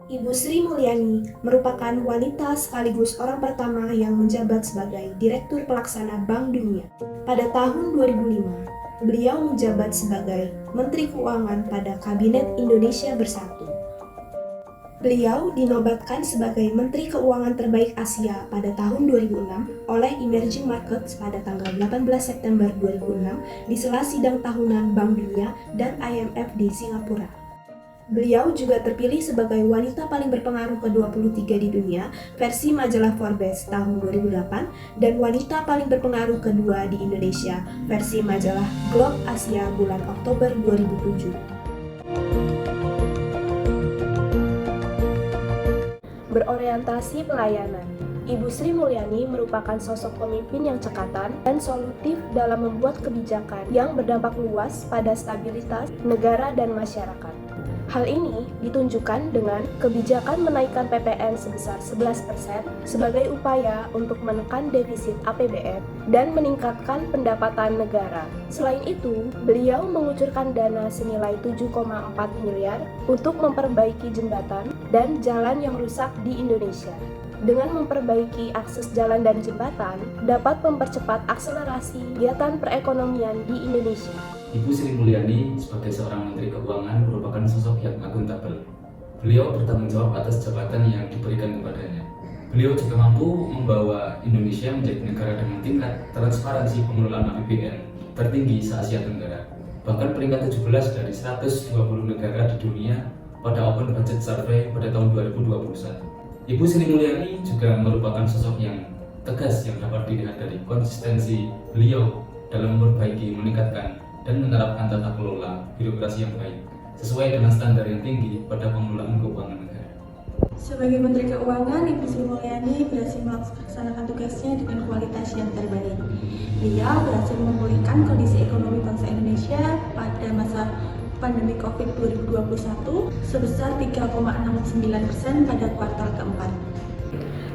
Ibu Sri Mulyani merupakan wanita sekaligus orang pertama yang menjabat sebagai Direktur Pelaksana Bank Dunia. Pada tahun 2005, beliau menjabat sebagai Menteri Keuangan pada Kabinet Indonesia Bersatu. Beliau dinobatkan sebagai Menteri Keuangan Terbaik Asia pada tahun 2006 oleh Emerging Markets pada tanggal 18 September 2006 di sela sidang tahunan Bank Dunia dan IMF di Singapura. Beliau juga terpilih sebagai wanita paling berpengaruh ke-23 di dunia versi majalah Forbes tahun 2008 dan wanita paling berpengaruh kedua di Indonesia versi majalah Globe Asia bulan Oktober 2007. Berorientasi pelayanan, Ibu Sri Mulyani merupakan sosok pemimpin yang cekatan dan solutif dalam membuat kebijakan yang berdampak luas pada stabilitas negara dan masyarakat. Hal ini ditunjukkan dengan kebijakan menaikkan PPN sebesar 11% sebagai upaya untuk menekan defisit APBN dan meningkatkan pendapatan negara. Selain itu, beliau mengucurkan dana senilai 7,4 miliar untuk memperbaiki jembatan dan jalan yang rusak di Indonesia. Dengan memperbaiki akses jalan dan jembatan, dapat mempercepat akselerasi kegiatan perekonomian di Indonesia. Ibu Sri Mulyani sebagai seorang Menteri Keuangan merupakan sosok yang akuntabel. Beliau bertanggung jawab atas jabatan yang diberikan kepadanya. Beliau juga mampu membawa Indonesia menjadi negara dengan tingkat transparansi pengelolaan APBN tertinggi se-Asia Tenggara. Bahkan peringkat 17 dari 120 negara di dunia pada Open Budget Survey pada tahun 2021. Ibu Sri Mulyani juga merupakan sosok yang tegas yang dapat dilihat dari konsistensi beliau dalam memperbaiki, meningkatkan, dan menerapkan tata kelola birokrasi yang baik sesuai dengan standar yang tinggi pada pengelolaan keuangan negara. Sebagai Menteri Keuangan, Ibu Sri Mulyani berhasil melaksanakan tugasnya dengan kualitas yang terbaik. Beliau berhasil memulihkan kondisi ekonomi bangsa Indonesia pada masa pandemi COVID 2021 sebesar 3,69% pada kuartal keempat.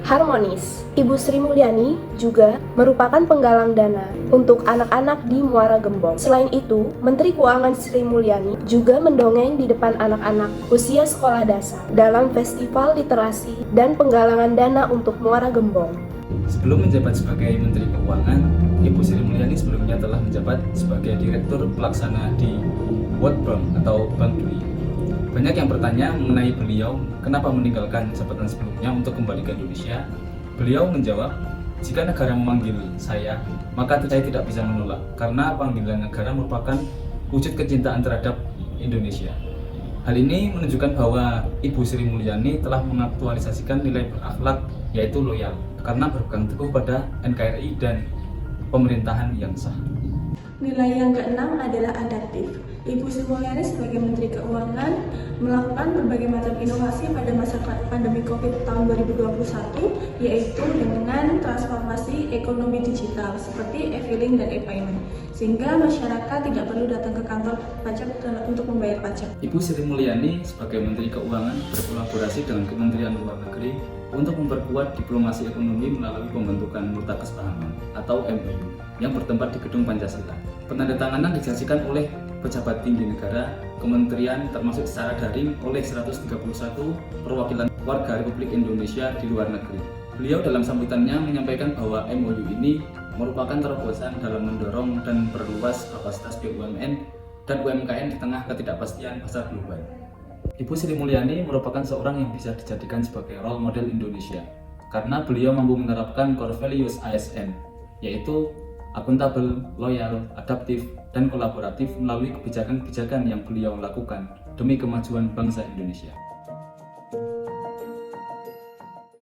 Harmonis, Ibu Sri Mulyani juga merupakan penggalang dana untuk anak-anak di Muara Gembong. Selain itu, Menteri Keuangan Sri Mulyani juga mendongeng di depan anak-anak usia sekolah dasar dalam festival literasi dan penggalangan dana untuk Muara Gembong. Sebelum menjabat sebagai Menteri Keuangan, Ibu Sri Mulyani sebelumnya telah menjabat sebagai Direktur Pelaksana di World Bank atau Bank Dunia. Banyak yang bertanya mengenai beliau kenapa meninggalkan jabatan sebelumnya untuk kembali ke Indonesia. Beliau menjawab, jika negara memanggil saya, maka saya tidak bisa menolak karena panggilan negara merupakan wujud kecintaan terhadap Indonesia. Hal ini menunjukkan bahwa Ibu Sri Mulyani telah mengaktualisasikan nilai berakhlak yaitu loyal karena berpegang teguh pada NKRI dan pemerintahan yang sah. Nilai yang keenam adalah adaptif. Ibu Sri Mulyani sebagai Menteri Keuangan melakukan berbagai macam inovasi pada masa pandemi COVID tahun 2021, yaitu dengan transformasi ekonomi digital seperti e-filing dan e-payment, sehingga masyarakat tidak perlu datang ke kantor pajak untuk membayar pajak. Ibu Sri Mulyani sebagai Menteri Keuangan berkolaborasi dengan Kementerian Luar Negeri untuk memperkuat diplomasi ekonomi melalui pembentukan Nota Kesepahaman atau MOU yang bertempat di Gedung Pancasila. Penandatanganan disaksikan oleh pejabat tinggi negara, kementerian termasuk secara daring oleh 131 perwakilan warga Republik Indonesia di luar negeri. Beliau dalam sambutannya menyampaikan bahwa MOU ini merupakan terobosan dalam mendorong dan perluas kapasitas BUMN dan UMKM di tengah ketidakpastian pasar global. Ibu Sri Mulyani merupakan seorang yang bisa dijadikan sebagai role model Indonesia karena beliau mampu menerapkan core values ASN, yaitu akuntabel, loyal, adaptif, dan kolaboratif melalui kebijakan-kebijakan yang beliau lakukan demi kemajuan bangsa Indonesia.